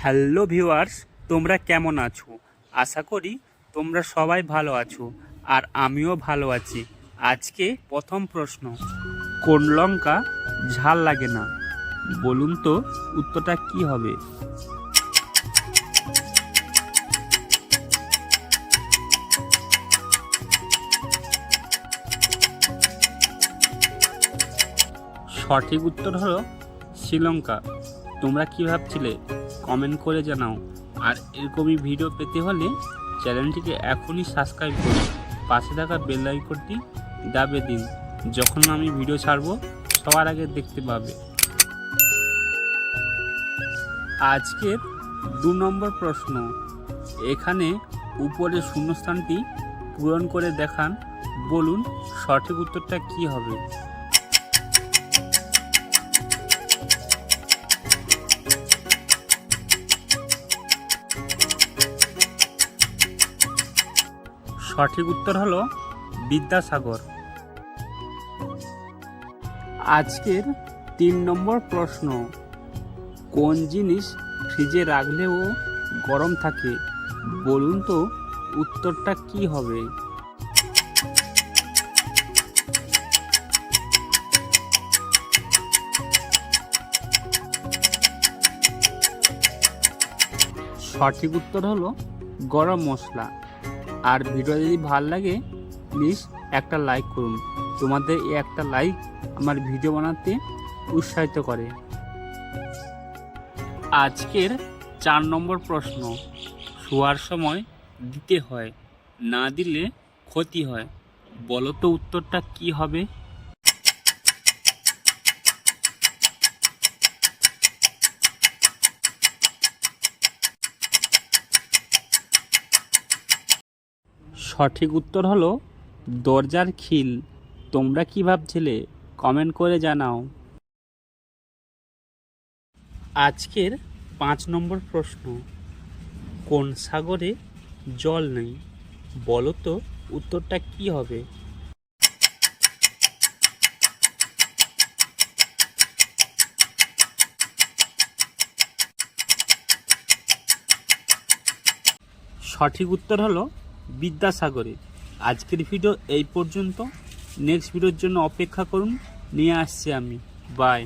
Hello viewers, তোমরা কেমন আছো? আশা করি তোমরা সবাই ভালো আছো, আর আমিও ভালো আছি। আজকে প্রথম প্রশ্ন, কোন লঙ্কা ঝাল লাগে না? বলুন তো উত্তরটা কি হবে? সঠিক উত্তর হলো শ্রীলঙ্কা। তোমরা কি ভাবছিলে? কমেন্ট করে জানাও। আর এরকমই ভিডিও পেতে হলে চ্যানেলটিকে এখনই সাবস্ক্রাইব করুন, পাশে থাকা বেল আইকনটি দাবিয়ে দিন। যখন আমি ভিডিও ছাড়বো সবার আগে দেখতে পাবে। আজকের 2 নম্বর প্রশ্ন, এখানে উপরে শূন্যস্থানটি পূরণ করে দেখান। বলুন সঠিক উত্তরটা কি হবে? সঠিক উত্তর হলো বিদ্যাসাগর। আজকের 3 নম্বর প্রশ্ন, কোন জিনিস ফ্রিজে রাখলেও গরম থাকে? বলুন তো উত্তরটা কি হবে? সঠিক উত্তর হলো গরম মশলা। আর ভিডিও যদি ভালো লাগে প্লিজ একটা লাইক করুন। তোমাদের এই একটা লাইক আমার ভিডিও বানাতে উৎসাহিত করে। আজকের 4 নম্বর প্রশ্ন, শোয়ার সময় দিতে হয়, না দিলে ক্ষতি হয়। বলো তো উত্তরটা কি হবে? সঠিক উত্তর হলো দরজার খিল। তোমরা কি ভাবছিলে? কমেন্ট করে জানাও। আজকের 5 নম্বর প্রশ্ন, কোন সাগরে জল নেই? বলো তো উত্তরটা কি হবে? সঠিক উত্তর হলো বিদ্যাসাগরে। আজকের ভিডিও এই পর্যন্ত। নেক্সট ভিডিওর জন্য অপেক্ষা করুন, নিয়ে আসছি আমি। বাই।